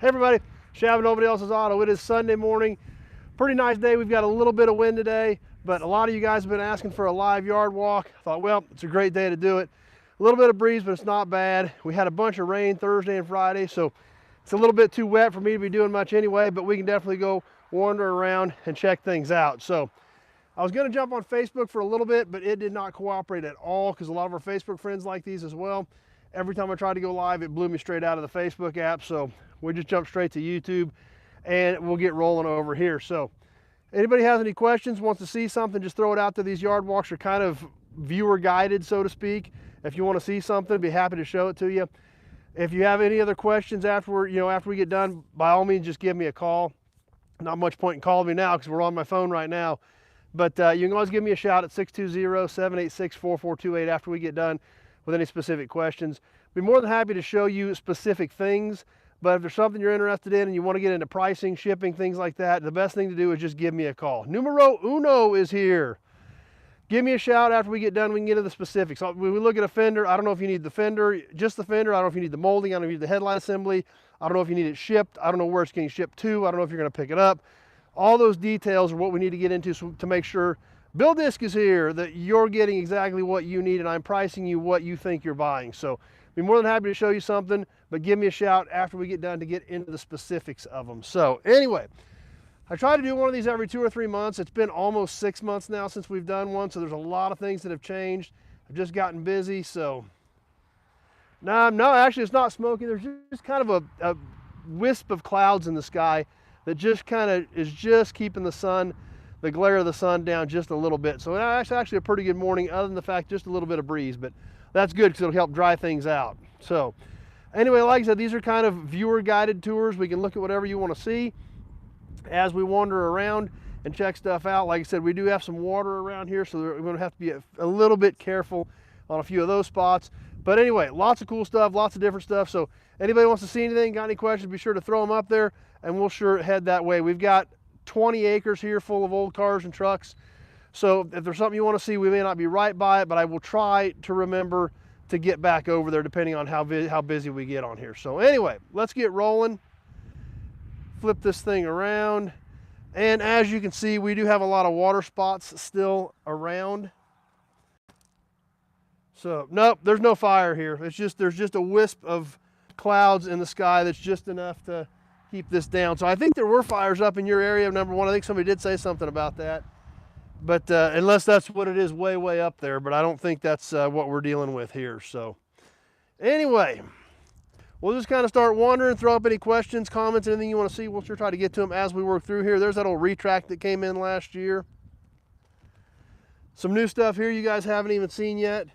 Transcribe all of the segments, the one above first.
Hey everybody, Shaving Nobody Else's Auto. It is Sunday morning. Pretty nice day. We've got a little bit of wind today, but a lot of you guys have been asking for a live yard walk. I thought, well, it's a great day to do it. A little bit of breeze, but it's not bad. We had a bunch of rain Thursday and Friday, so it's a little bit too wet for me to be doing much anyway, but we can definitely go wander around and check things out. So I was going to jump on Facebook for a little bit, but it did not cooperate at all because a lot of our Facebook friends like these as well. Every time I tried to go live, it blew me straight out of the Facebook app. So we just jumped straight to YouTube and we'll get rolling over here. So anybody has any questions, wants to see something, just throw it out there. These yard walks are kind of viewer guided, so to speak. If you want to see something, I'd be happy to show it to you. If you have any other questions after we get done, by all means, just give me a call. Not much point in calling me now because we're on my phone right now. But you can always give me a shout at 620-786-4428 after we get done with any specific questions. Be more than happy to show you specific things, but if there's something you're interested in and you want to get into pricing, shipping, things like that, the best thing to do is just give me a call. Numero uno is here. Give me a shout after we get done. We can get into the specifics. When we look at a fender, I don't know if you need the fender, just the fender. I don't know if you need the molding. I don't know if you need the headlight assembly. I don't know if you need it shipped. I don't know where it's getting shipped to. I don't know if you're going to pick it up. All those details are what we need to get into to make sure Bill Disc is here, that you're getting exactly what you need and I'm pricing you what you think you're buying. So be more than happy to show you something, but give me a shout after we get done to get into the specifics of them. So anyway, I try to do one of these every 2 or 3 months. It's been almost 6 months now since we've done one, so there's a lot of things that have changed. I've just gotten busy, so. No, actually it's not smoky. There's just kind of a wisp of clouds in the sky that just kind of is just keeping the glare of the sun down just a little bit. So it's actually a pretty good morning, other than the fact just a little bit of breeze, but that's good because it'll help dry things out. So anyway, like I said, these are kind of viewer guided tours. We can look at whatever you want to see as we wander around and check stuff out. Like I said, we do have some water around here, so we're going to have to be a little bit careful on a few of those spots. But anyway, lots of cool stuff, lots of different stuff. So anybody wants to see anything, got any questions, be sure to throw them up there and we'll sure head that way. We've got 20 acres here full of old cars and trucks. So if there's something you want to see, we may not be right by it, but I will try to remember to get back over there depending on how busy we get on here. So anyway, let's get rolling. Flip this thing around. And as you can see, we do have a lot of water spots still around. So nope, there's no fire here. There's just a wisp of clouds in the sky that's just enough to keep this down. So I think there were fires up in your area, number one. I think somebody did say something about that. But unless that's what it is way up there, but I don't think that's what we're dealing with here. So anyway, we'll just kind of start wandering, throw up any questions, comments, anything you want to see. We'll sure try to get to them as we work through here. There's that old retract that came in last year. Some new stuff here you guys haven't even seen yet.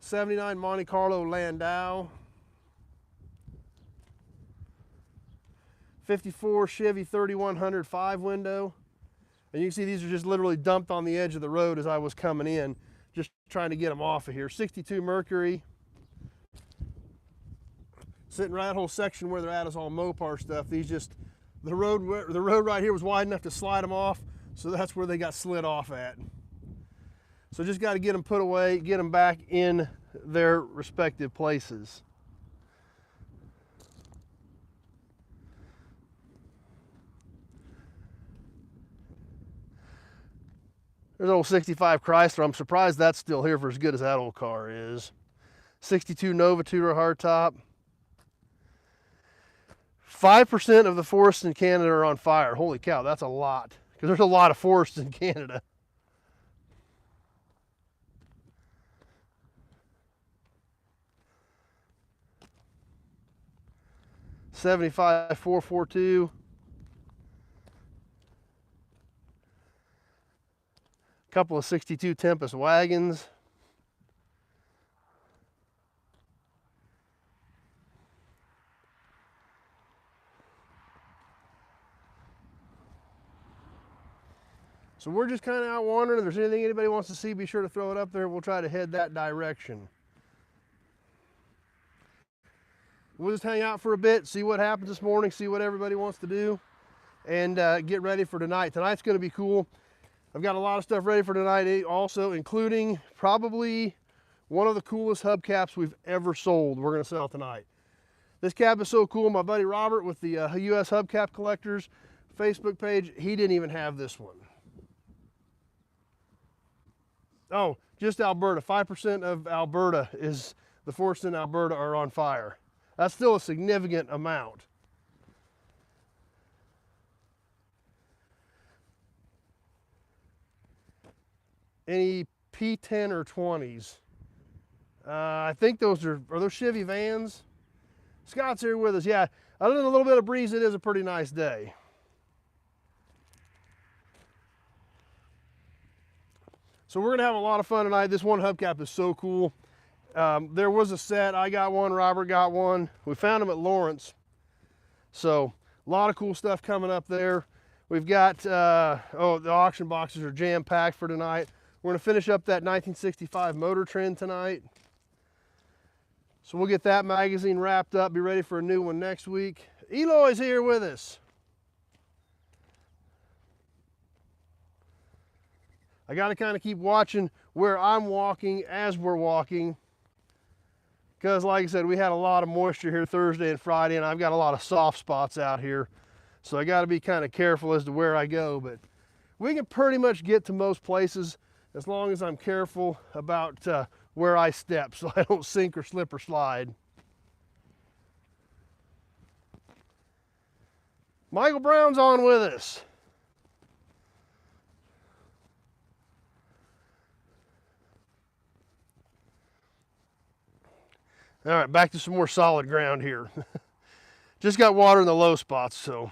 79 Monte Carlo Landau. 54 Chevy 3100 5-window. And you can see these are just literally dumped on the edge of the road as I was coming in, just trying to get them off of here. 62 Mercury. Sitting right, that whole section where they're at is all Mopar stuff. These just, the road right here was wide enough to slide them off, so that's where they got slid off at. So just got to get them put away, get them back in their respective places. There's an old 65 Chrysler. I'm surprised that's still here for as good as that old car is. 62 Nova Tudor hardtop. 5% of the forests in Canada are on fire. Holy cow, that's a lot. Because there's a lot of forests in Canada. '75 442. Couple of 62 Tempest wagons. So we're just kind of out wandering. If there's anything anybody wants to see, be sure to throw it up there. We'll try to head that direction. We'll just hang out for a bit, see what happens this morning, see what everybody wants to do, and get ready for tonight. Tonight's going to be cool. I've got a lot of stuff ready for tonight also, including probably one of the coolest hubcaps we've ever sold. We're going to sell tonight. This cab is so cool. My buddy Robert with the US Hubcap Collectors Facebook page, he didn't even have this one. Oh, just Alberta. 5% of Alberta is, the forests in Alberta are on fire. That's still a significant amount. Any P10 or 20s? I think those are those Chevy vans? Scott's here with us. Yeah, other than a little bit of breeze, it is a pretty nice day. So we're gonna have a lot of fun tonight. This one hubcap is so cool. There was a set, I got one, Robert got one. We found them at Lawrence. So a lot of cool stuff coming up there. We've got, oh, the auction boxes are jam-packed for tonight. We're gonna finish up that 1965 Motor Trend tonight. So we'll get that magazine wrapped up, be ready for a new one next week. Eloy's here with us. I gotta kind of keep watching where I'm walking as we're walking, because like I said, we had a lot of moisture here Thursday and Friday, and I've got a lot of soft spots out here. So I gotta be kind of careful as to where I go, but we can pretty much get to most places as long as I'm careful about where I step so I don't sink or slip or slide. Michael Brown's on with us. All right, back to some more solid ground here. Just got water in the low spots, so.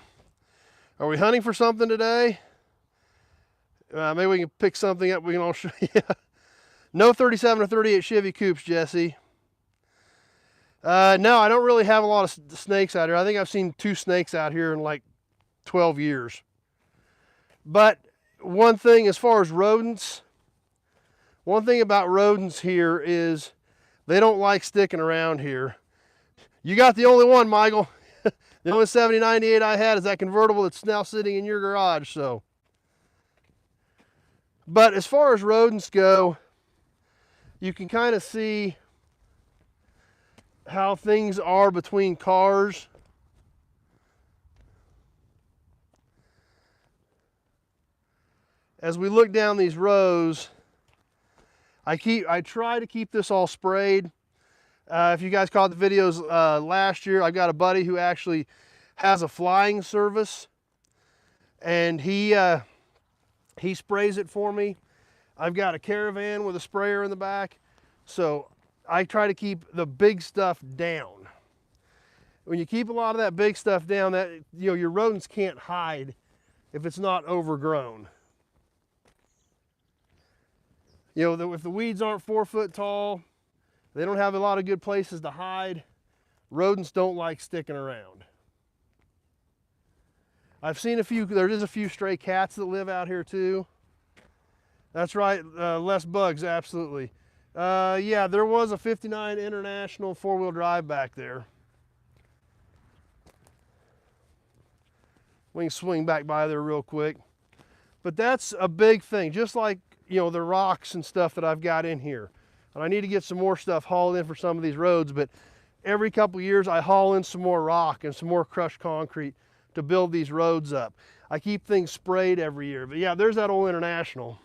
Are we hunting for something today? Maybe we can pick something up we can all show you. No 37 or 38 Chevy Coupes, Jesse. No, I don't really have a lot of snakes out here. I think I've seen 2 snakes out here in like 12 years. But one thing as far as rodents, one thing about rodents here is they don't like sticking around here. You got the only one, Michael. The only 7098 I had is that convertible that's now sitting in your garage, so. But as far as rodents go, you can kind of see how things are between cars. As we look down these rows, I try to keep this all sprayed. If you guys caught the videos last year, I got a buddy who actually has a flying service, and he sprays it for me. I've got a Caravan with a sprayer in the back, so I try to keep the big stuff down. When you keep a lot of that big stuff down, that your rodents can't hide if it's not overgrown. If the weeds aren't 4 foot tall, they don't have a lot of good places to hide. Rodents don't like sticking around. I've seen there is a few stray cats that live out here too. That's right, less bugs, absolutely. Yeah, there was a 59 International 4-wheel drive back there. We can swing back by there real quick. But that's a big thing, just like the rocks and stuff that I've got in here. And I need to get some more stuff hauled in for some of these roads, but every couple of years I haul in some more rock and some more crushed concrete to build these roads up. I keep things sprayed every year, but yeah, there's that old International.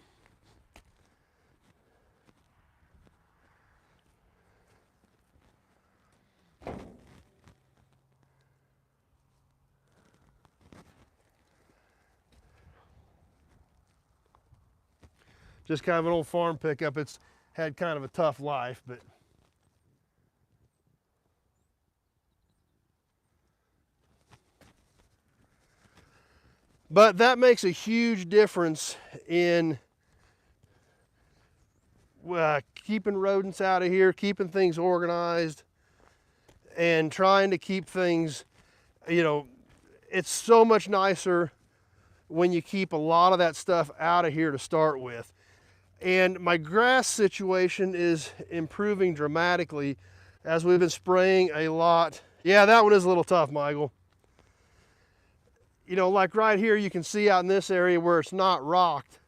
Just kind of an old farm pickup. It's had kind of a tough life, but that makes a huge difference in keeping rodents out of here, keeping things organized, and trying to keep things, it's so much nicer when you keep a lot of that stuff out of here to start with. And my grass situation is improving dramatically as we've been spraying a lot. Yeah, that one is a little tough, Michael. Like right here, you can see out in this area where it's not rocked.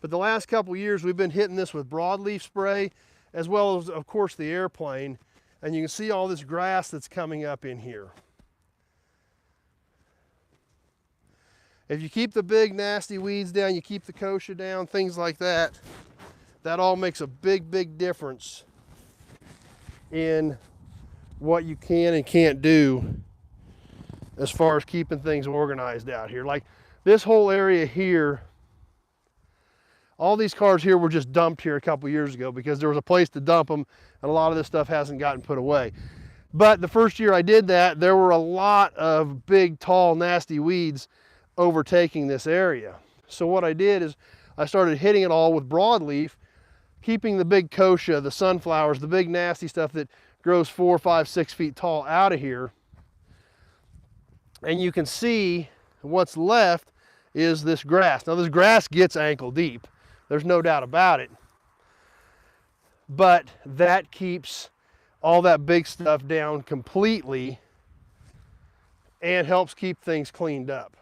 But the last couple years, we've been hitting this with broadleaf spray, as well as, of course, the airplane. And you can see all this grass that's coming up in here. If you keep the big nasty weeds down, you keep the kochia down, things like that, that all makes a big, big difference in what you can and can't do as far as keeping things organized out here. Like this whole area here, all these cars here were just dumped here a couple years ago because there was a place to dump them, and a lot of this stuff hasn't gotten put away. But the first year I did that, there were a lot of big, tall, nasty weeds overtaking this area. So what I did is I started hitting it all with broadleaf, keeping the big kochia, the sunflowers, the big nasty stuff that grows 4, 5, 6 feet tall out of here. And you can see what's left is this grass. Now this grass gets ankle deep. There's no doubt about it. But that keeps all that big stuff down completely and helps keep things cleaned up.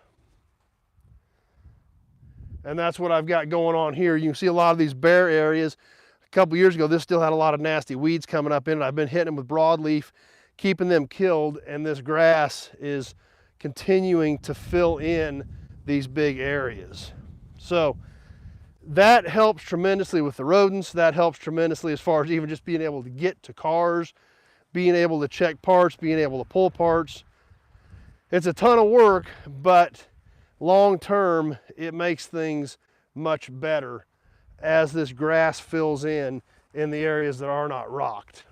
And that's what I've got going on here. You can see a lot of these bare areas. A couple years ago, this still had a lot of nasty weeds coming up in it. I've been hitting them with broadleaf, keeping them killed, and this grass is continuing to fill in these big areas. So that helps tremendously with the rodents. That helps tremendously as far as even just being able to get to cars, being able to check parts, being able to pull parts. It's a ton of work, but long term, it makes things much better as this grass fills in the areas that are not rocked.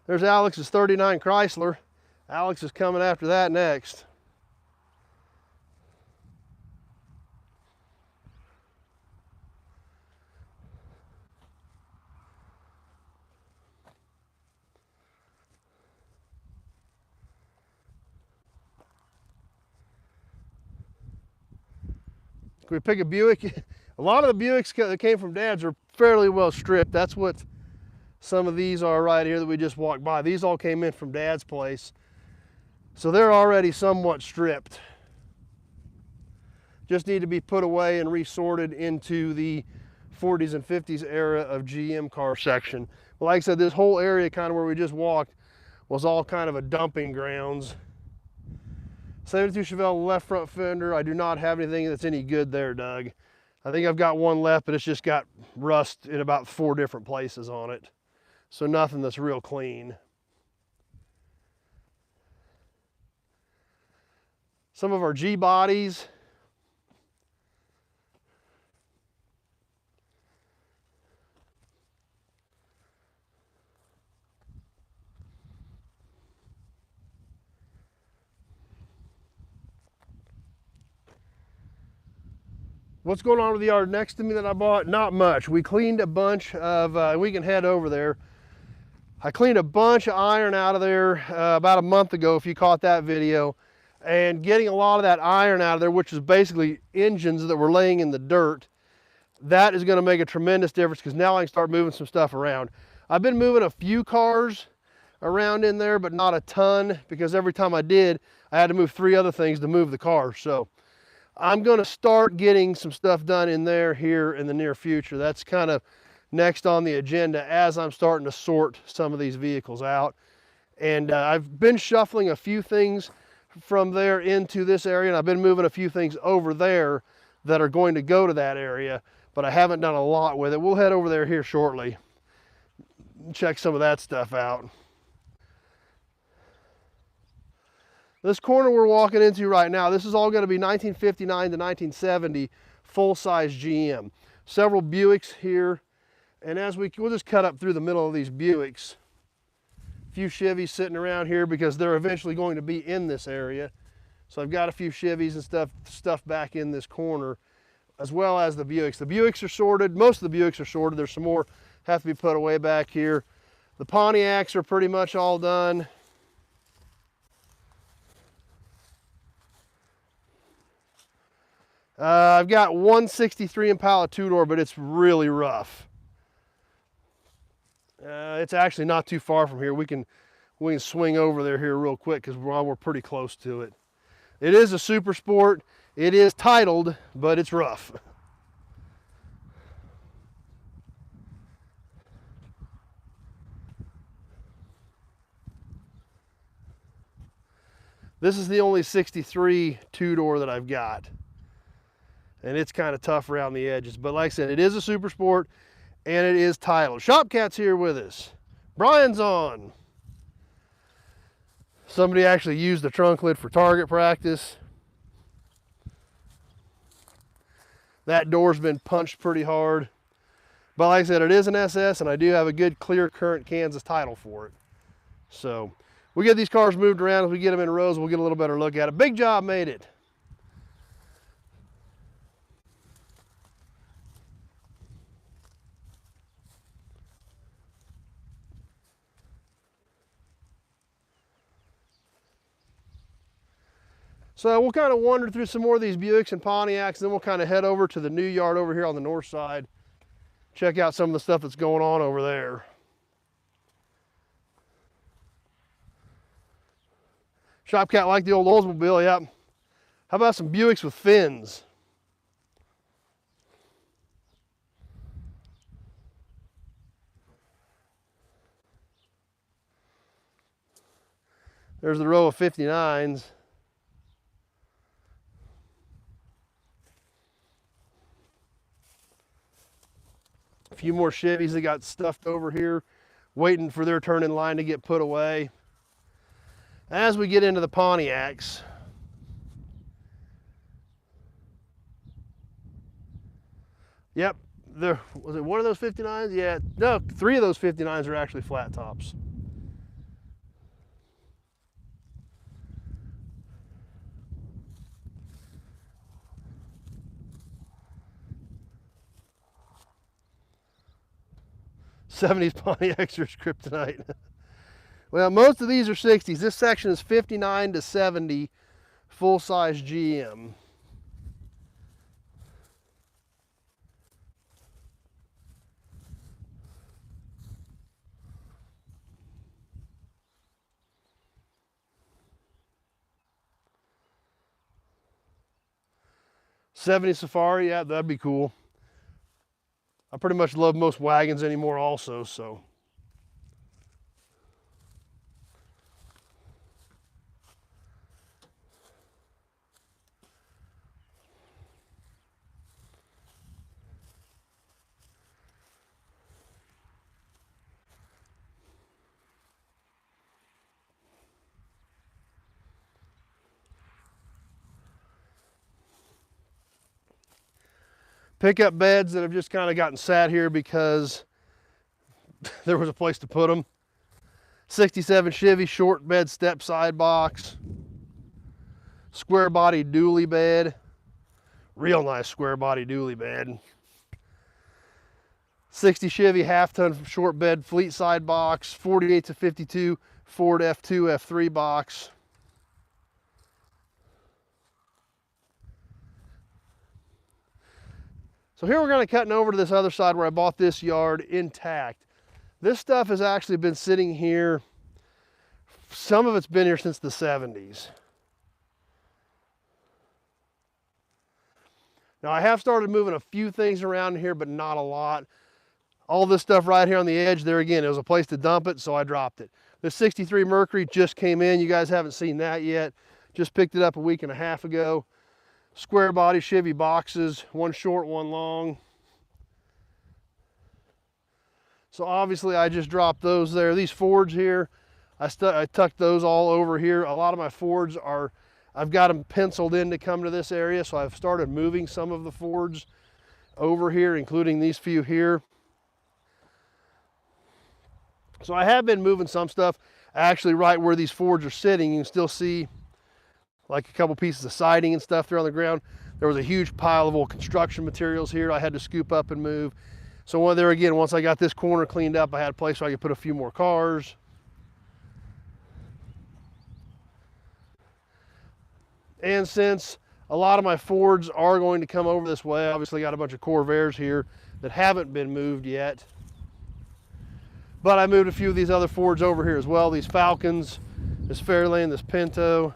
There's Alex's 39 Chrysler. Alex is coming after that next. Can we pick a Buick? A lot of the Buicks that came from Dad's are fairly well stripped. That's what some of these are right here that we just walked by. These all came in from Dad's place. So they're already somewhat stripped. Just need to be put away and resorted into the 40s and 50s era of GM car section. But like I said, this whole area kind of where we just walked was all kind of a dumping grounds. 72 Chevelle left front fender. I do not have anything that's any good there, Doug. I think I've got one left, but it's just got rust in about 4 different places on it. So nothing that's real clean. Some of our G bodies. What's going on with the yard next to me that I bought? Not much. We cleaned a bunch of, we can head over there. I cleaned a bunch of iron out of there about a month ago, if you caught that video. And getting a lot of that iron out of there, which is basically engines that were laying in the dirt, that is going to make a tremendous difference because now I can start moving some stuff around. I've been moving a few cars around in there, but not a ton, because every time I did, I had to move 3 other things to move the car. So I'm going to start getting some stuff done in there here in the near future. That's kind of next on the agenda as I'm starting to sort some of these vehicles out. And I've been shuffling a few things from there into this area, and I've been moving a few things over there that are going to go to that area, but I haven't done a lot with it. We'll head over there here shortly, check some of that stuff out. This corner we're walking into right now, this is all going to be 1959 to 1970 full-size GM. Several Buicks here, and as we'll just cut up through the middle of these Buicks. A few Chevys sitting around here because they're eventually going to be in this area. So I've got a few Chevys and stuff back in this corner, as well as the Buicks. The Buicks are sorted. Most of the Buicks are sorted. There's some more have to be put away back here. The Pontiacs are pretty much all done. I've got 163 Impala 2-door, but it's really rough. It's actually not too far from here. We can swing over there here real quick because we're pretty close to it. It is a super sport. It is titled, but it's rough. This is the only 63 two-door that I've got. And it's kind of tough around the edges. But like I said, it is a super sport and it is titled. Shopcat's here with us. Brian's on. Somebody actually used the trunk lid for target practice. That door's been punched pretty hard. But like I said, it is an SS and I do have a good clear current Kansas title for it. So we get these cars moved around. As we get them in rows, we'll get a little better look at it. Big job made it. So we'll kind of wander through some more of these Buicks and Pontiacs, then we'll kind of head over to the new yard over here on the north side. Check out some of the stuff that's going on over there. Shopcat like the old Oldsmobile, yep. How about some Buicks with fins? There's the row of 59s. A few more Chevys that got stuffed over here, waiting for their turn in line to get put away. As we get into the Pontiacs, yep, was it one of those 59s? Yeah, no, 3 of those 59s are actually flat tops. '70s Pontiacs are kryptonite. Well, most of these are 60s. This section is 59 to 70 full-size GM. '70 Safari, yeah, that'd be cool. I pretty much love most wagons anymore also, so. Pickup beds that have just kind of gotten sat here because there was a place to put them. '67 Chevy short bed step side box. Square body dually bed. Real nice square body dually bed. '60 Chevy half ton short bed fleet side box. 48 to 52 Ford F2 F3 box. So here we're going to cut over to this other side where I bought this yard intact. This stuff has actually been sitting here. Some of it's been here since the '70s. Now I have started moving a few things around here, but not a lot. All this stuff right here on the edge there, again, it was a place to dump it, so I dropped it. The '63 Mercury just came in. You guys haven't seen that yet. Just picked it up a week and a half ago. Square body Chevy boxes, one short, one long. So obviously I just dropped those there. These Fords here, I tucked those all over here. A lot of my Fords are, I've got them penciled in to come to this area, so I've started moving some of the Fords over here, including these few here. So I have been moving some stuff. Actually, right where these Fords are sitting, you can still see like a couple pieces of siding and stuff there on the ground. There was a huge pile of old construction materials here I had to scoop up and move. So there again, once I got this corner cleaned up, I had a place where I could put a few more cars. And since a lot of my Fords are going to come over this way, I obviously got a bunch of Corvairs here that haven't been moved yet. But I moved a few of these other Fords over here as well. These Falcons, this Fairlane, this Pinto.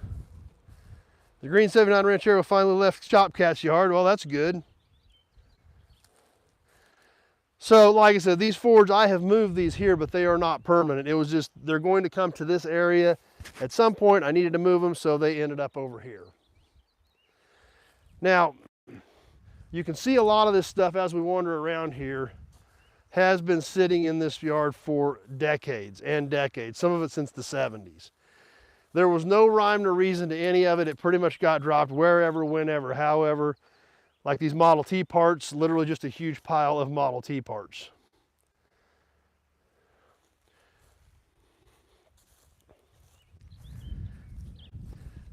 The green 79 Ranchero finally left Shop Cat's yard. Well, that's good. So, like I said, these Fords, I have moved these here, but they are not permanent. It was just, they're going to come to this area. At some point, I needed to move them, so they ended up over here. Now, you can see a lot of this stuff as we wander around here has been sitting in this yard for decades and decades, some of it since the 70s. There was no rhyme or reason to any of it. It pretty much got dropped wherever, whenever, however. Like these Model T parts, literally just a huge pile of Model T parts.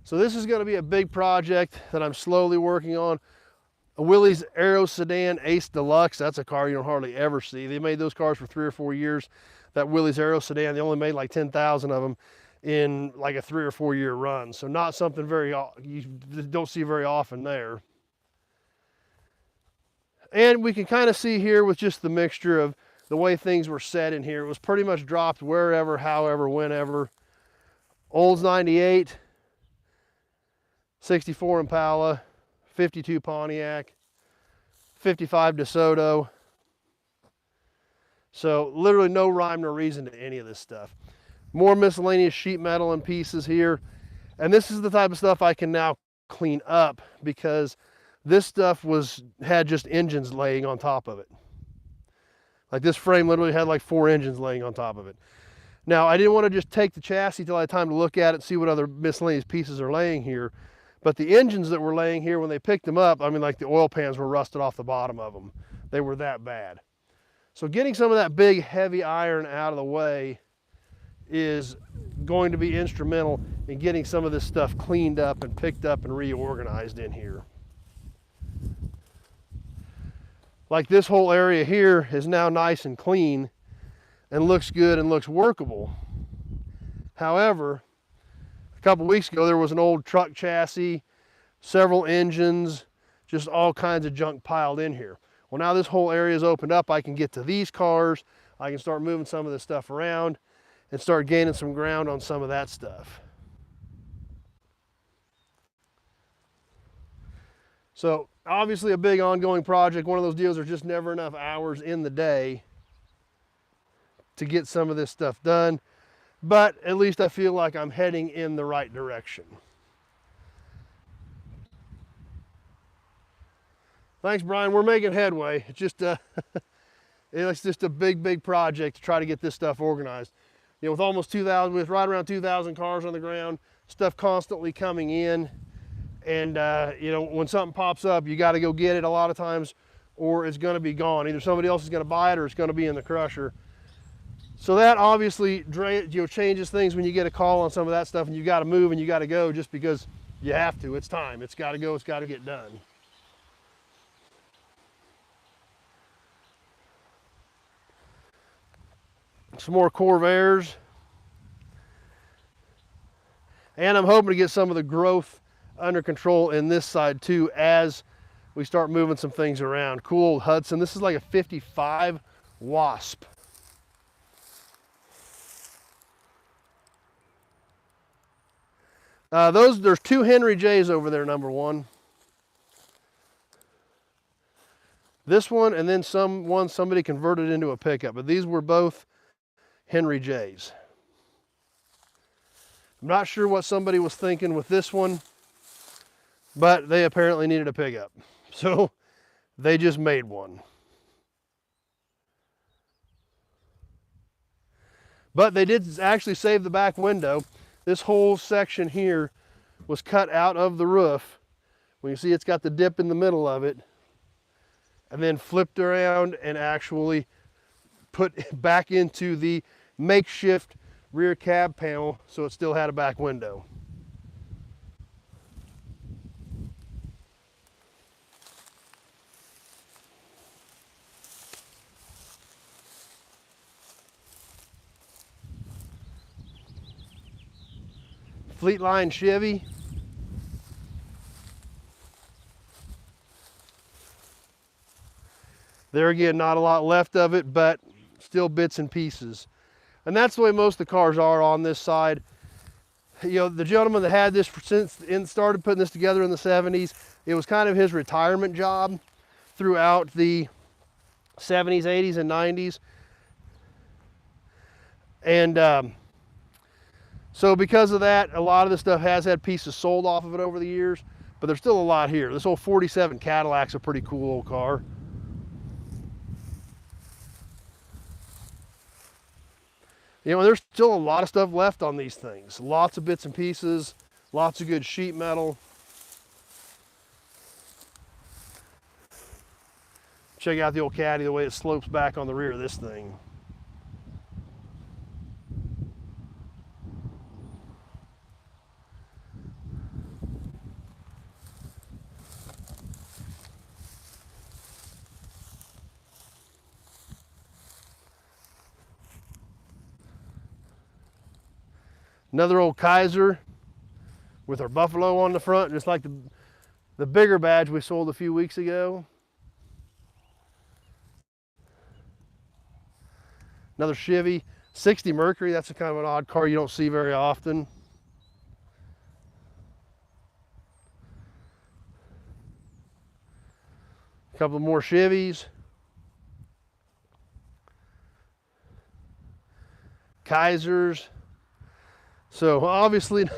So this is going to be a big project that I'm slowly working on. A Willys Aero Sedan Ace Deluxe. That's a car you don't hardly ever see. They made those cars for 3 or 4 years. That Willys Aero Sedan, they only made like 10,000 of them in like a 3 or 4 year run. So not something you don't see very often there. And we can kind of see here with just the mixture of the way things were set in here. It was pretty much dropped wherever, however, whenever. Olds 98, 64 Impala, 52 Pontiac, 55 DeSoto. So literally no rhyme nor reason to any of this stuff. More miscellaneous sheet metal and pieces here. And this is the type of stuff I can now clean up because this stuff had just engines laying on top of it. Like this frame literally had like 4 engines laying on top of it. Now, I didn't want to just take the chassis till I had time to look at it and see what other miscellaneous pieces are laying here. But the engines that were laying here, when they picked them up, I mean, like the oil pans were rusted off the bottom of them. They were that bad. So getting some of that big, heavy iron out of the way is going to be instrumental in getting some of this stuff cleaned up and picked up and reorganized in here. Like this whole area here is now nice and clean and looks good and looks workable. However, a couple weeks ago there was an old truck chassis, several engines, just all kinds of junk piled in here. Well, now this whole area is opened up. I can get to these cars. I can start moving some of this stuff around and start gaining some ground on some of that stuff. So obviously a big ongoing project. One of those deals, there's just never enough hours in the day to get some of this stuff done. But at least I feel like I'm heading in the right direction. Thanks, Brian. We're making headway. It's just it's just a big project to try to get this stuff organized. You know, with almost 2,000, with right around 2,000 cars on the ground, stuff constantly coming in. And, you know, when something pops up, you got to go get it a lot of times, or it's going to be gone. Either somebody else is going to buy it or it's going to be in the crusher. So that obviously changes things when you get a call on some of that stuff and you got to move and you got to go just because you have to. It's time. It's got to go. It's got to get done. Some more Corvairs. And I'm hoping to get some of the growth under control in this side too as we start moving some things around. Cool old Hudson. This is like a 55 Wasp. There's 2 Henry J's over there, number 1. This one and then somebody converted into a pickup, but these were both Henry J's. I'm not sure what somebody was thinking with this one, but they apparently needed a pickup. So they just made one. But they did actually save the back window. This whole section here was cut out of the roof. When you see it's got the dip in the middle of it, and then flipped around and actually put back into the makeshift rear cab panel so it still had a back window. Fleetline Chevy. There again, not a lot left of it, but still bits and pieces. And that's the way most of the cars are on this side. You know, the gentleman that had this started putting this together in the 70s. It was kind of his retirement job throughout the 70s, 80s, and 90s. And so because of that, a lot of this stuff has had pieces sold off of it over the years, but there's still a lot here. This old 47 Cadillac's a pretty cool old car. You know, there's still a lot of stuff left on these things. Lots of bits and pieces, lots of good sheet metal. Check out the old caddy, the way it slopes back on the rear of this thing. Another old Kaiser with our buffalo on the front, just like the bigger badge we sold a few weeks ago. Another Chevy, 60 Mercury. That's a kind of an odd car you don't see very often. A couple more Chevys. Kaisers. So obviously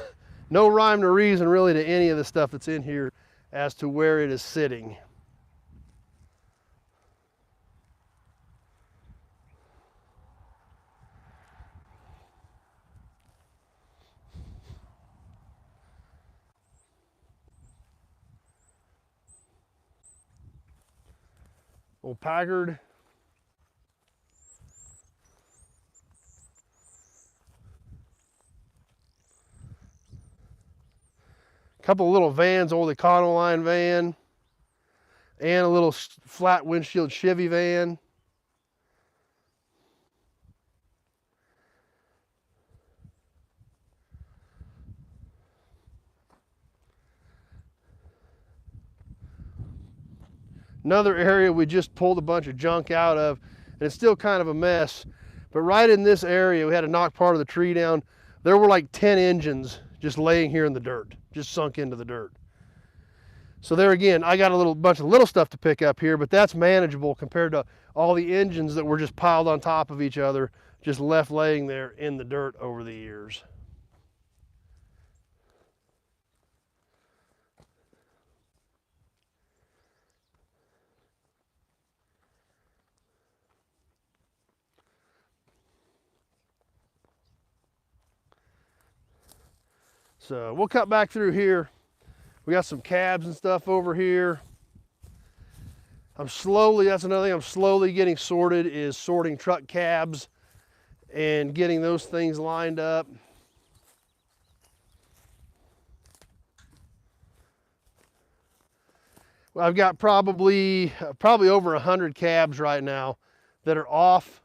no rhyme or reason really to any of the stuff that's in here as to where it is sitting. Old Packard. Couple of little vans, old Econoline van, and a little flat windshield Chevy van. Another area we just pulled a bunch of junk out of, and it's still kind of a mess, but right in this area, we had to knock part of the tree down. There were like 10 engines just laying here in the dirt, just sunk into the dirt. So there again, I got a bunch of little stuff to pick up here, but that's manageable compared to all the engines that were just piled on top of each other, just left laying there in the dirt over the years. So we'll cut back through here. We got some cabs and stuff over here. That's another thing I'm slowly getting sorted, is sorting truck cabs and getting those things lined up. Well, I've got probably over 100 cabs right now that are off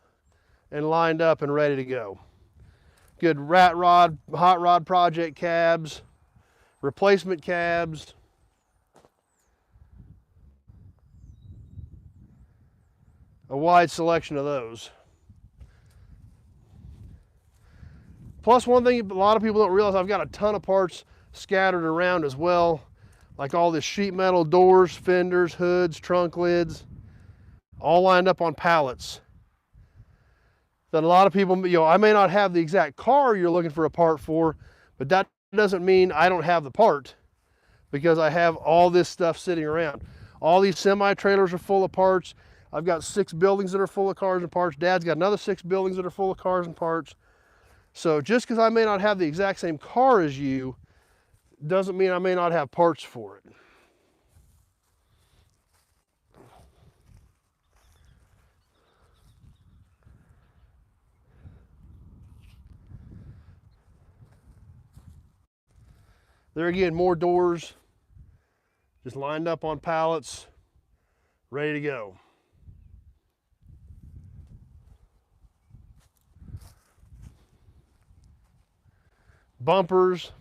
and lined up and ready to go. Good rat rod, hot rod project cabs, replacement cabs. A wide selection of those. Plus, one thing a lot of people don't realize, I've got a ton of parts scattered around as well, like all this sheet metal, doors, fenders, hoods, trunk lids, all lined up on pallets. That a lot of people, you know, I may not have the exact car you're looking for a part for, but that doesn't mean I don't have the part, because I have all this stuff sitting around. All these semi-trailers are full of parts. I've got 6 buildings that are full of cars and parts. Dad's got another 6 buildings that are full of cars and parts. So just because I may not have the exact same car as you, doesn't mean I may not have parts for it. There again, more doors, just lined up on pallets, ready to go. Bumpers.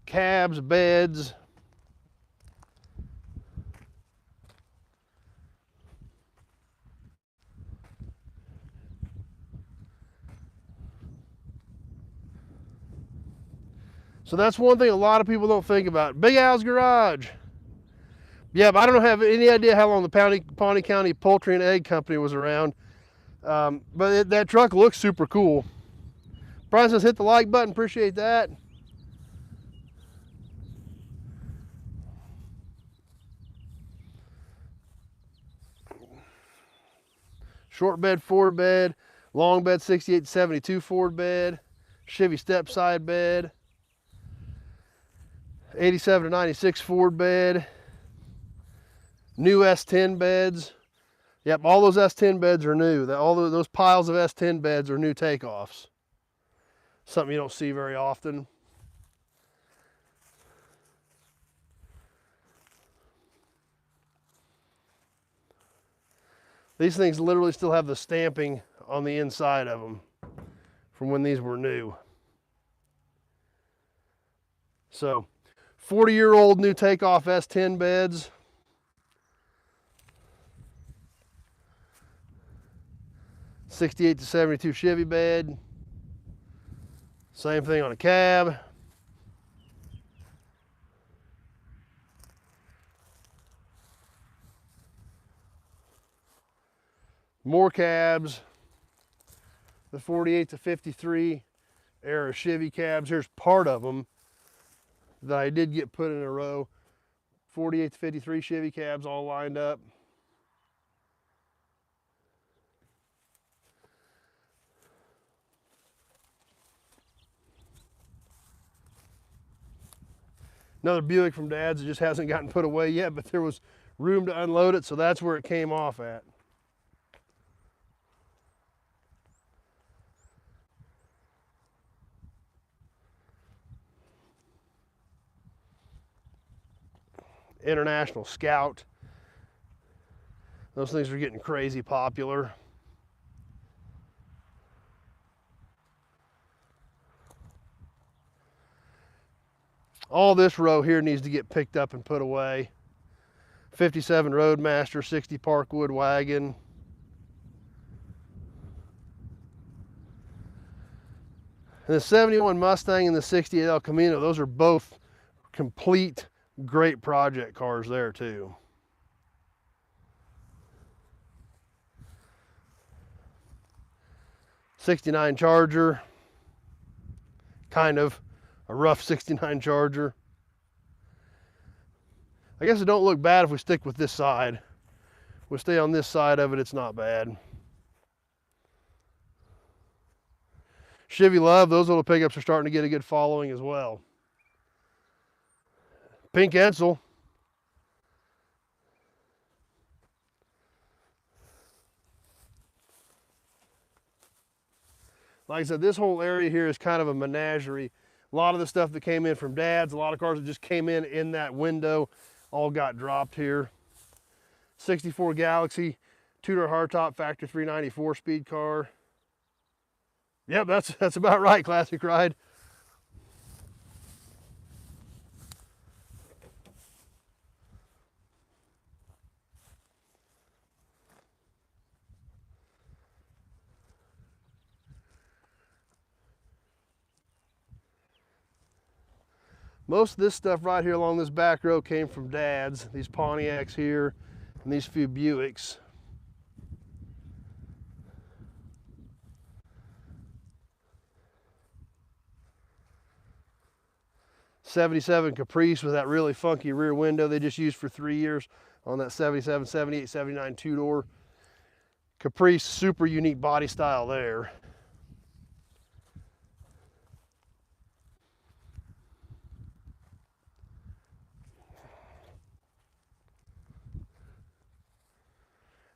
Cabs, beds. So that's one thing a lot of people don't think about. Big Al's Garage. Yeah, but I don't have any idea how long the Pawnee County Poultry and Egg Company was around. But that truck looks super cool. Brian says hit the like button, appreciate that. Short bed, Ford bed, long bed 68 to 72 Ford bed, Chevy step side bed, 87 to 96 Ford bed, new S10 beds. Yep, all those S10 beds are new. All those piles of S10 beds are new takeoffs. Something you don't see very often. These things literally still have the stamping on the inside of them from when these were new. So 40-year-old new takeoff S10 beds. '68 to '72 Chevy bed. Same thing on a cab. More cabs. The 48 to 53 era Chevy cabs. Here's part of them that I did get put in a row. 48 to 53 Chevy cabs all lined up. Another Buick from Dad's that just hasn't gotten put away yet, but there was room to unload it, so that's where it came off at. International Scout. Those things are getting crazy popular. All this row here needs to get picked up and put away. 57 Roadmaster, 60 Parkwood wagon. And the 71 Mustang and the 68 El Camino, those are both complete great project cars there too. '69 Charger, kind of a rough '69 Charger. I guess it don't look bad if we stick with this side. We'll stay on this side of it, it's not bad. Chevy Love, those little pickups are starting to get a good following as well. Pink Edsel. Like I said, this whole area here is kind of a menagerie. A lot of the stuff that came in from Dad's, a lot of cars that just came in that window, all got dropped here. 64 Galaxy, two-door hardtop, factory 394 speed car. Yep, that's about right, classic ride. Most of this stuff right here along this back row came from Dad's. These Pontiacs here and these few Buicks. '77 Caprice with that really funky rear window they just used for 3 years on that 77, 78, 79 two-door. Caprice, super unique body style there.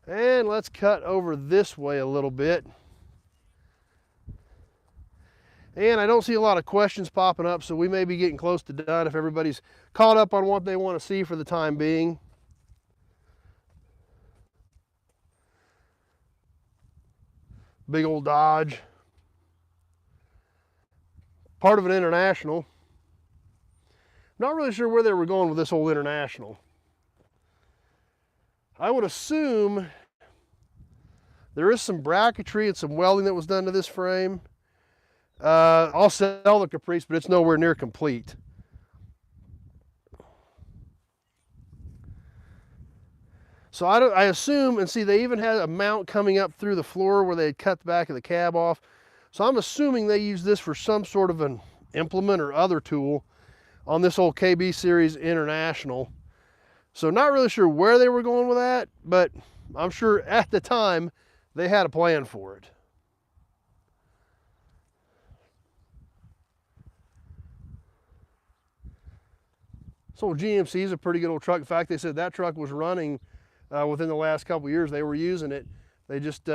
And let's cut over this way a little bit. And I don't see a lot of questions popping up, so we may be getting close to done if everybody's caught up on what they want to see for the time being. Big old Dodge. Part of an International. Not really sure where they were going with this whole International. I would assume there is some bracketry and some welding that was done to this frame. I'll sell the Caprice, but it's nowhere near complete. So I assume, and see, they even had a mount coming up through the floor where they had cut the back of the cab off. So I'm assuming they use this for some sort of an implement or other tool on this old KB Series International. So not really sure where they were going with that, but I'm sure at the time they had a plan for it. This old GMC is a pretty good old truck. In fact, they said that truck was running within the last couple of years. They were using it. They just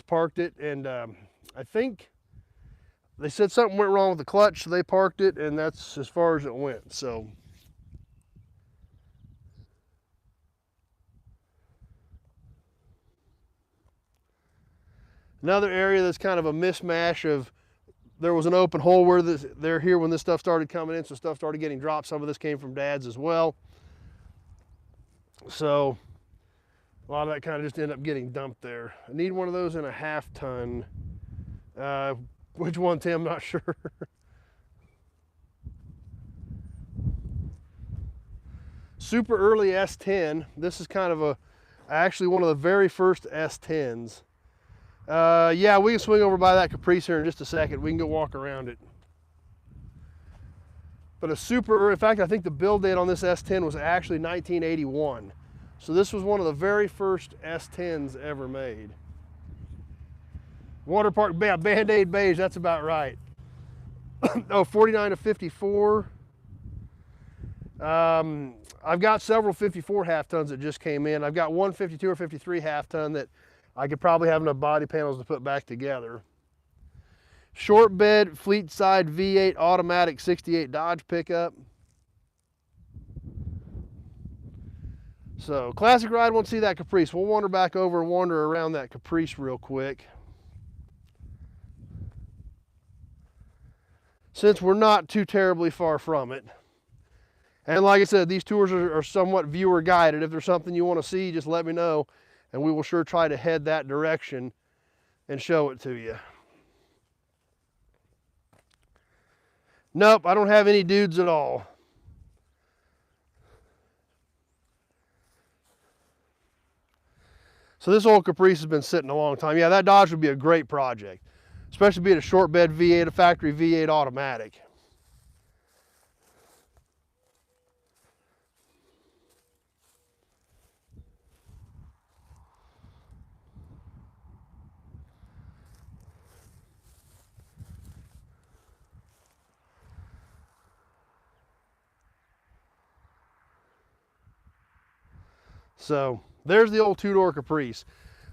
parked it, and I think they said something went wrong with the clutch, so they parked it, and that's as far as it went. So another area that's kind of a mismatch of, there was an open hole where they're here when this stuff started coming in, so stuff started getting dropped. Some of this came from Dad's as well. So a lot of that kind of just ended up getting dumped there. I need one of those in a 1/2 ton. Which one, Tim? Not sure. Super early S10. This is kind of actually one of the very first S10s. Yeah, we can swing over by that Caprice here in just a second. We can go walk around it. But a super early, in fact, I think the build date on this S10 was actually 1981. So this was one of the very first S10s ever made. Water Park, yeah, Band-Aid beige, that's about right. Oh, 49 to 54. I've got several 54 1/2 tons that just came in. I've got one 52 or 53 1/2 ton that I could probably have enough body panels to put back together. Short bed, fleet side V8 automatic 68 Dodge pickup. So classic ride, won't see that Caprice. We'll wander back over and wander around that Caprice real quick, since we're not too terribly far from it. And like I said, these tours are somewhat viewer guided. If there's something you want to see, just let me know, and we will sure try to head that direction and show it to you. Nope, I don't have any dudes at all. So this old Caprice has been sitting a long time. Yeah, that Dodge would be a great project, especially being a short bed V8, a factory V8 automatic. So there's the old two-door Caprice.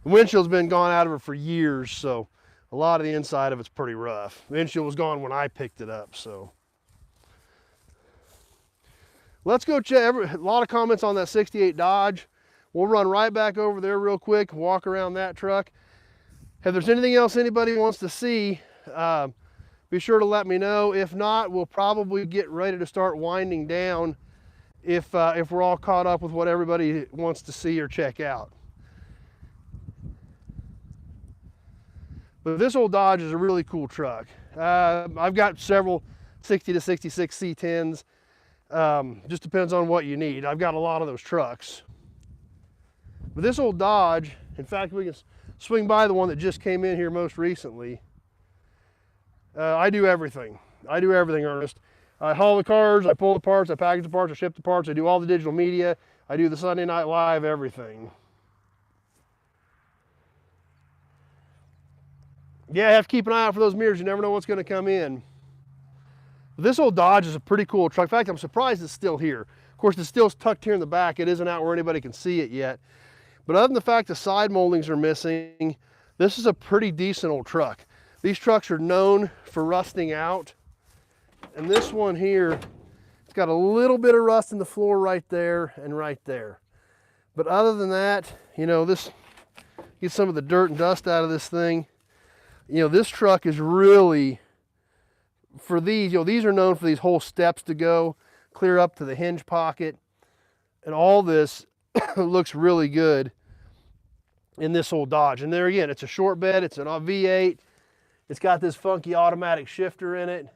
The windshield's been gone out of it for years, so a lot of the inside of it's pretty rough. The windshield was gone when I picked it up, so. Let's go check, a lot of comments on that 68 Dodge. We'll run right back over there real quick, walk around that truck. If there's anything else anybody wants to see, be sure to let me know. If not, we'll probably get ready to start winding down if we're all caught up with what everybody wants to see or check out. But this old Dodge is a really cool truck. I've got several 60 to 66 C10s. Just depends on what you need. I've got a lot of those trucks. But this old Dodge, in fact, we can swing by the one that just came in here most recently. I do everything. I do everything, Ernest. I haul the cars, I pull the parts, I package the parts, I ship the parts, I do all the digital media, I do the Sunday Night Live, everything. Yeah, I have to keep an eye out for those mirrors. You never know what's going to come in. This old Dodge is a pretty cool truck. In fact, I'm surprised it's still here. Of course, it's still tucked here in the back. It isn't out where anybody can see it yet. But other than the fact the side moldings are missing, this is a pretty decent old truck. These trucks are known for rusting out. And this one here, it's got a little bit of rust in the floor right there and right there. But other than that, you know, this, get some of the dirt and dust out of this thing. You know, this truck is really, for these, you know, these are known for these whole steps to go clear up to the hinge pocket. And all this looks really good in this old Dodge. And there again, it's a short bed, it's an V8. It's got this funky automatic shifter in it.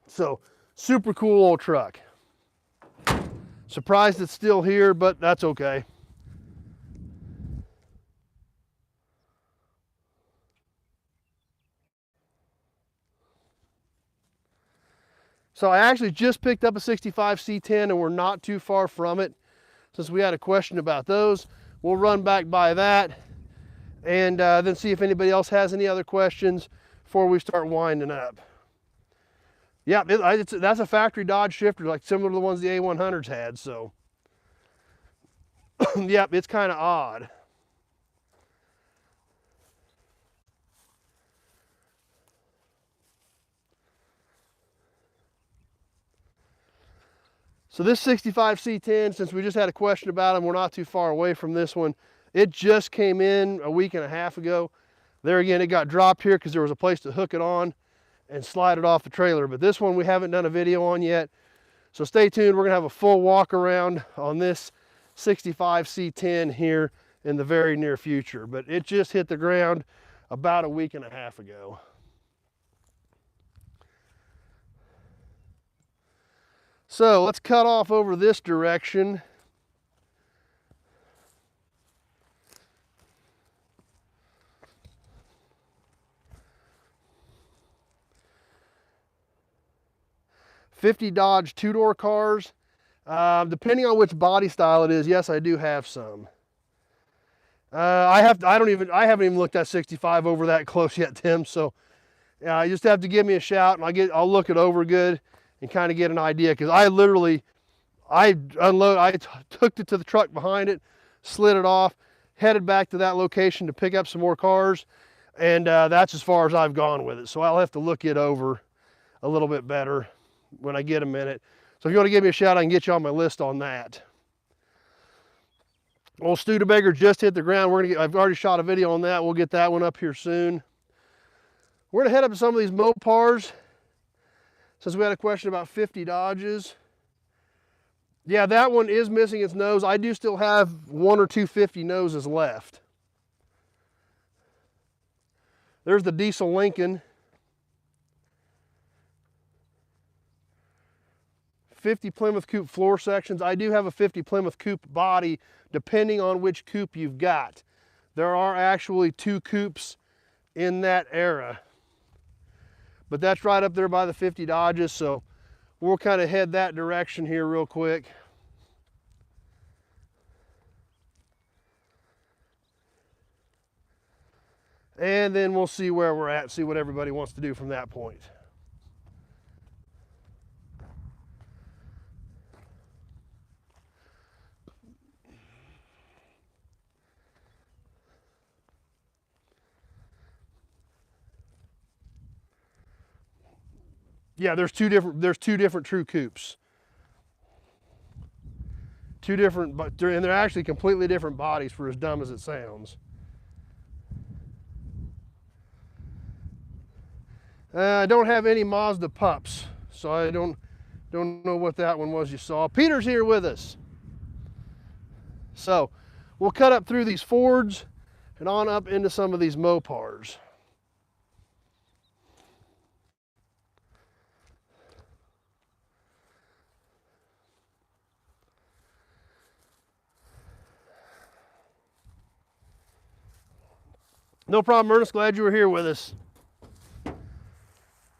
So, super cool old truck. Surprised it's still here, but that's okay. So I actually just picked up a 65 C10 and we're not too far from it. Since we had a question about those, we'll run back by that and then see if anybody else has any other questions before we start winding up. Yeah, that's a factory Dodge shifter, like similar to the ones the A100s had, so. Yep, it's kind of odd. So this 65 C10, since we just had a question about them, we're not too far away from this one. It just came in a week and a half ago. There again, it got dropped here because there was a place to hook it on and slide it off the trailer. But this one we haven't done a video on yet. So stay tuned, we're gonna have a full walk around on this 65 C10 here in the very near future. But it just hit the ground about a week and a half ago. So let's cut off over this direction. '50 Dodge two-door cars. Depending on which body style it is, yes, I do have some. I haven't even looked at 65 over that close yet, Tim. So you just have to give me a shout, and I'll look it over good and kind of get an idea. Because I took it to the truck behind it, slid it off, headed back to that location to pick up some more cars, and that's as far as I've gone with it. So I'll have to look it over a little bit better when I get a minute. So if you want to give me a shout, I can get you on my list on that. Old Studebaker just hit the ground. I've already shot a video on that. We'll get that one up here soon. We're gonna head up to some of these Mopars, since we had a question about '50 Dodges. Yeah, that one is missing its nose. I do still have 1 or 2 '50 noses left. There's the diesel Lincoln. 50 Plymouth Coupe floor sections. I do have a 50 Plymouth Coupe body, depending on which coupe you've got. There are actually 2 coupes in that era. But that's right up there by the '50 Dodges, so we'll kind of head that direction here real quick. And then we'll see where we're at, see what everybody wants to do from that point. Yeah, there's two different true coupes. Two different, and they're actually completely different bodies for as dumb as it sounds. I don't have any Mazda pups, so I don't know what that one was you saw. Peter's here with us. So we'll cut up through these Fords and on up into some of these Mopars. No problem, Ernest. Glad you were here with us.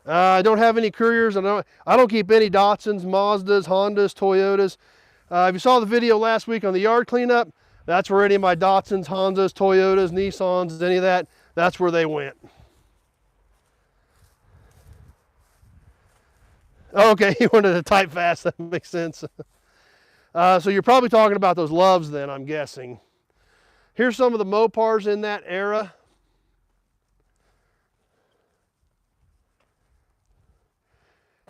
I don't have any Couriers. I don't keep any Datsuns, Mazdas, Hondas, Toyotas. If you saw the video last week on the yard cleanup, that's where any of my Datsuns, Hondas, Toyotas, Nissans, any of that, that's where they went. Okay, you wanted to type fast. That makes sense. So you're probably talking about those Loves then, I'm guessing. Here's some of the Mopars in that era.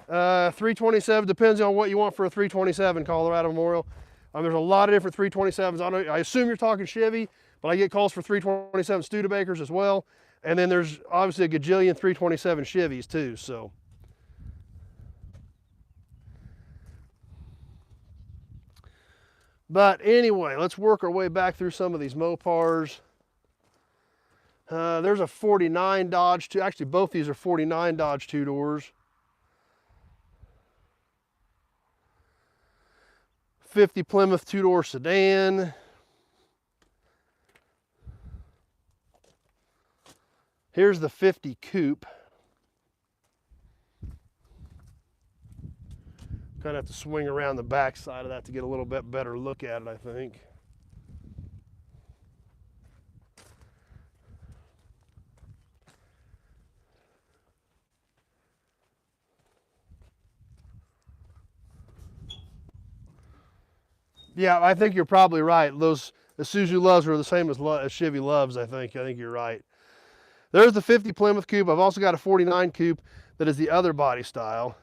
.327, depends on what you want for a .327 Colorado Memorial. There's a lot of different .327s. I assume you're talking Chevy, but I get calls for .327 Studebakers as well. And then there's obviously a gajillion .327 Chevys too, so. But anyway, let's work our way back through some of these Mopars. There's a 49 Dodge, actually both these are 49 Dodge two-doors. 50 Plymouth two-door sedan. Here's the 50 coupe. Kind of have to swing around the back side of that to get a little bit better look at it, I think. Yeah, I think you're probably right. Those Isuzu Loves are the same as Chevy Loves, I think. I think you're right. There's the 50 Plymouth coupe. I've also got a 49 coupe that is the other body style.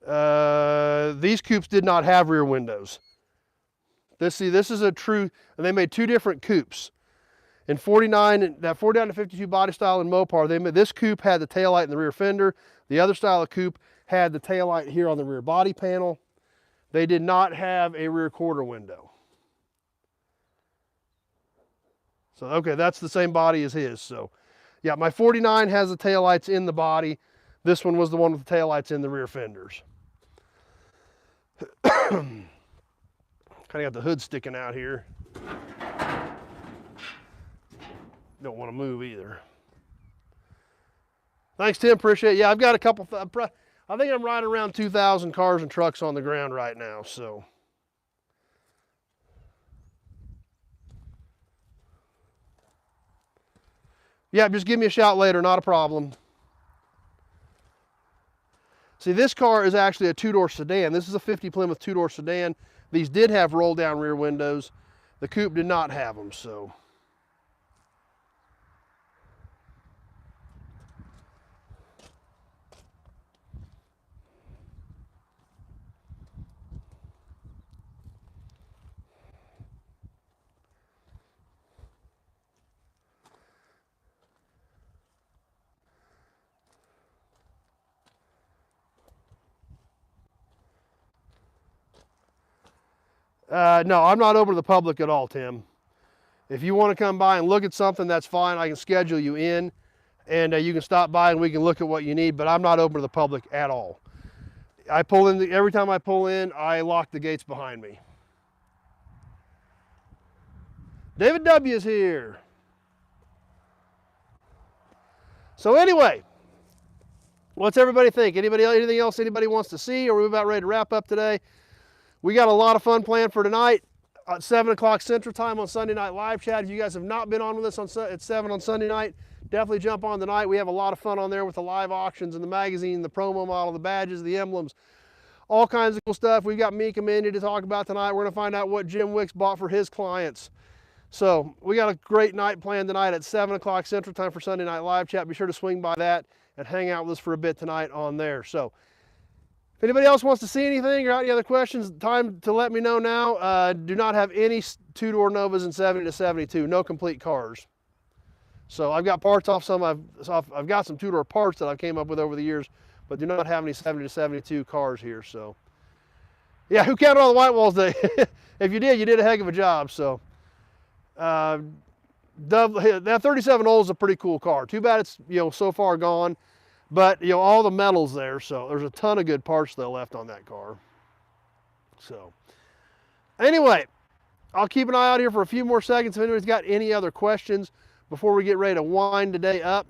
These coupes did not have rear windows. This is a true, and they made two different coupes. In 49, that 49 to 52 body style in Mopar, this coupe had the taillight in the rear fender. The other style of coupe had the taillight here on the rear body panel. They did not have a rear quarter window. So, okay, that's the same body as his. So, yeah, my 49 has the taillights in the body. This one was the one with the taillights in the rear fenders. Kind of got the hood sticking out here. Don't want to move either. Thanks, Tim. Appreciate it. Yeah, I've got a couple. I think I'm right around 2,000 cars and trucks on the ground right now. So, yeah, just give me a shout later. Not a problem. See, this car is actually a two-door sedan. This is a 50 Plymouth two-door sedan. These did have roll-down rear windows. The coupe did not have them, so. No, I'm not open to the public at all, Tim. If you want to come by and look at something, that's fine. I can schedule you in, and you can stop by and we can look at what you need, but I'm not open to the public at all. I pull in, every time I pull in, I lock the gates behind me. David W. is here. So anyway, what's everybody think? Anything else anybody wants to see, or are we about ready to wrap up today? We got a lot of fun planned for tonight at 7 o'clock Central Time on Sunday Night Live Chat. If you guys have not been on with us at 7 on Sunday night, definitely jump on tonight. We have a lot of fun on there with the live auctions and the magazine, the promo model, the badges, the emblems, all kinds of cool stuff. We've got Meek and Mindy to talk about tonight. We're going to find out what Jim Wicks bought for his clients. So we got a great night planned tonight at 7 o'clock Central Time for Sunday Night Live Chat. Be sure to swing by that and hang out with us for a bit tonight on there. So if anybody else wants to see anything or got any other questions, time to let me know now. Do not have any two-door Novas in 70 to 72, no complete cars. So I've got parts off some, I've got some two-door parts that I've came up with over the years, but do not have any 70 to 72 cars here. So yeah, who counted all the white walls today? If you did a heck of a job. So that 37 Old is a pretty cool car. Too bad it's, so far gone. But, all the metal's there, so there's a ton of good parts that left on that car. So, anyway, I'll keep an eye out here for a few more seconds if anybody's got any other questions before we get ready to wind today up.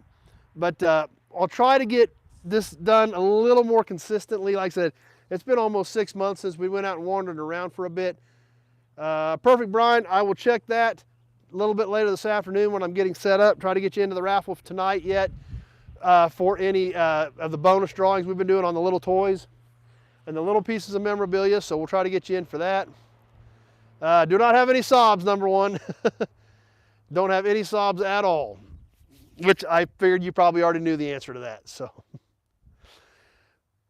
But I'll try to get this done a little more consistently. Like I said, it's been almost 6 months since we went out and wandered around for a bit. Perfect, Brian. I will check that a little bit later this afternoon when I'm getting set up. Try to get you into the raffle tonight yet. For any of the bonus drawings we've been doing on the little toys and the little pieces of memorabilia, so we'll try to get you in for that. Do not have any sobs, number one. Don't have any sobs at all, which I figured you probably already knew the answer to that. So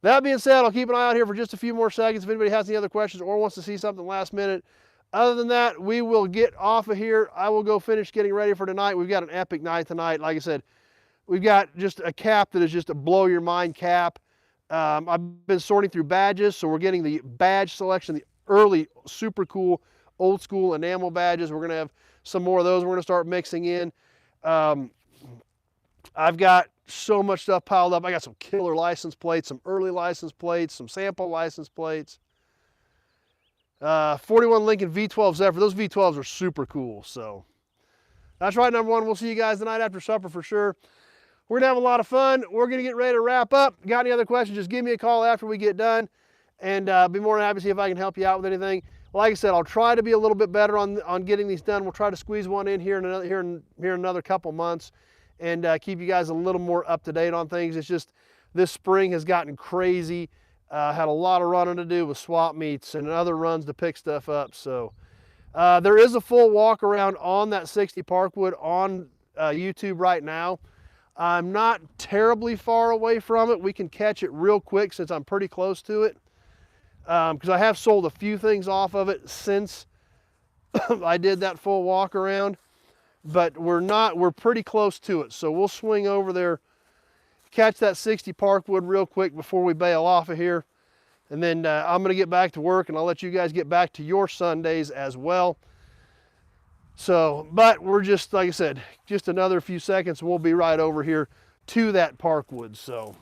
that being said, I'll keep an eye out here for just a few more seconds if anybody has any other questions or wants to see something last minute. Other than that, we will get off of here. I will go finish getting ready for tonight. We've got an epic night tonight. Like I said, we've got just a cap that is just a blow your mind cap. I've been sorting through badges, so we're getting the badge selection, the early, super cool, old school enamel badges. We're going to have some more of those we're going to start mixing in. I've got so much stuff piled up. I got some killer license plates, some early license plates, some sample license plates. 41 Lincoln V12 Zephyr. Those V12s are super cool. So that's right, number one. We'll see you guys tonight after supper for sure. We're gonna have a lot of fun. We're gonna get ready to wrap up. Got any other questions, just give me a call after we get done, and be more than happy to see if I can help you out with anything. Like I said, I'll try to be a little bit better on getting these done. We'll try to squeeze one in here in another couple months, and keep you guys a little more up to date on things. It's just this spring has gotten crazy. Had a lot of running to do with swap meets and other runs to pick stuff up. So there is a full walk around on that 60 Parkwood on YouTube right now. I'm not terribly far away from it. We can catch it real quick since I'm pretty close to it. Because I have sold a few things off of it since I did that full walk around, but we're pretty close to it. So we'll swing over there, catch that 60 Parkwood real quick before we bail off of here. And then I'm gonna get back to work, and I'll let you guys get back to your Sundays as well. So, but we're just, like I said, just another few seconds, we'll be right over here to that Parkwood. So.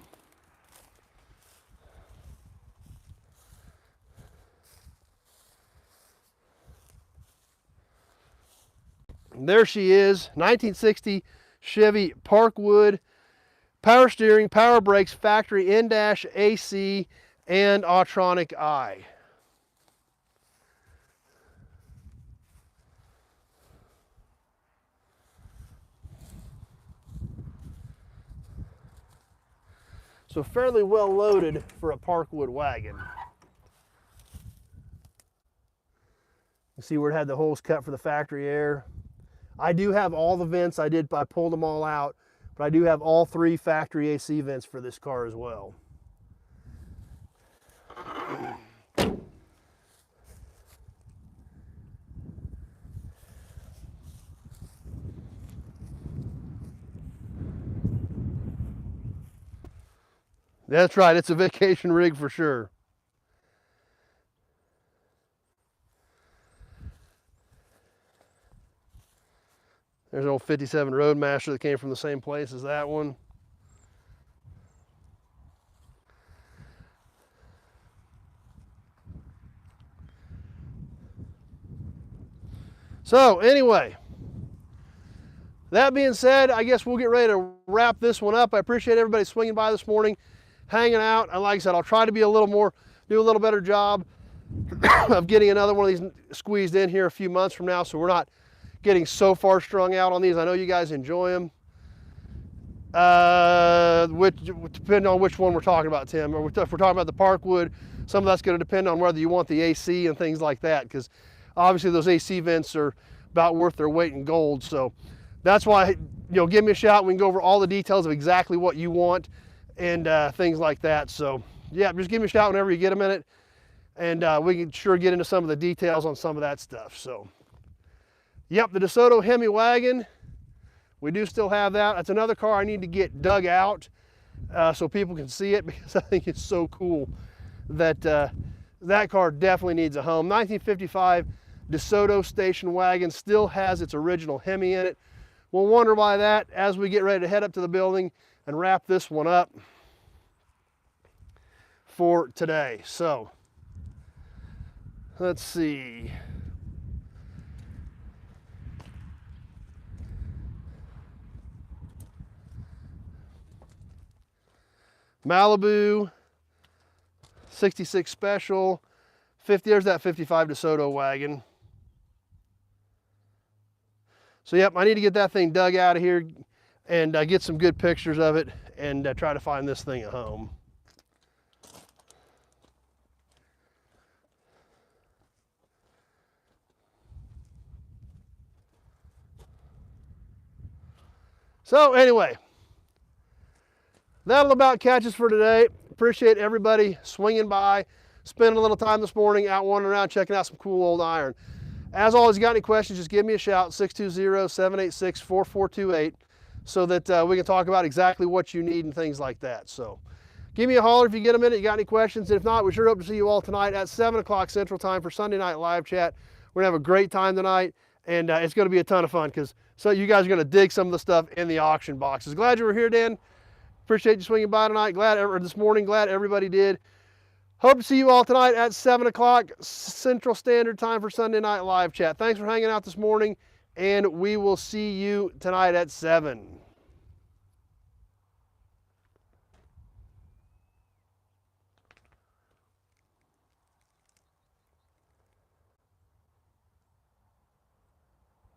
There she is, 1960 Chevy Parkwood, power steering, power brakes, factory in-dash AC, and Autronic eye. So fairly well loaded for a Parkwood wagon. You see where it had the holes cut for the factory air. I do have all the vents. I pulled them all out, but I do have all 3 factory AC vents for this car as well. That's right, it's a vacation rig for sure. There's an old 57 Roadmaster that came from the same place as that one. So anyway, that being said, I guess we'll get ready to wrap this one up. I appreciate everybody swinging by this morning, hanging out. And like I said, I'll try to be do a little better job of getting another one of these squeezed in here a few months from now, so we're not getting so far strung out on these. I know you guys enjoy them. Depending on which one we're talking about, Tim. Or if we're talking about the Parkwood, some of that's going to depend on whether you want the AC and things like that, because obviously those AC vents are about worth their weight in gold. So that's why, give me a shout. We can go over all the details of exactly what you want and things like that. So yeah, just give me a shout whenever you get a minute, and we can sure get into some of the details on some of that stuff. So yep, the DeSoto Hemi wagon, we do still have that. That's another car I need to get dug out so people can see it, because I think it's so cool that that car definitely needs a home. 1955 DeSoto station wagon, still has its original Hemi in it. We'll wonder why that as we get ready to head up to the building and wrap this one up for today. So let's see. Malibu, 66 Special, 50, there's that 55 DeSoto wagon. So yep, I need to get that thing dug out of here and get some good pictures of it and try to find this thing a home. So anyway, that'll about catch us for today. Appreciate everybody swinging by, spending a little time this morning out wandering around, checking out some cool old iron. As always, you got any questions, just give me a shout, 620-786-4428, so that we can talk about exactly what you need and things like that. So give me a holler if you get a minute, you got any questions. If not, we sure hope to see you all tonight at 7 o'clock Central Time for Sunday Night Live Chat. We're gonna have a great time tonight, and it's going to be a ton of fun because so you guys are going to dig some of the stuff in the auction boxes. Glad you were here, Dan. Appreciate you swinging by tonight. Or this morning. Glad everybody did. Hope to see you all tonight at 7 o'clock Central Standard Time for Sunday Night Live Chat. Thanks for hanging out this morning, and we will see you tonight at 7.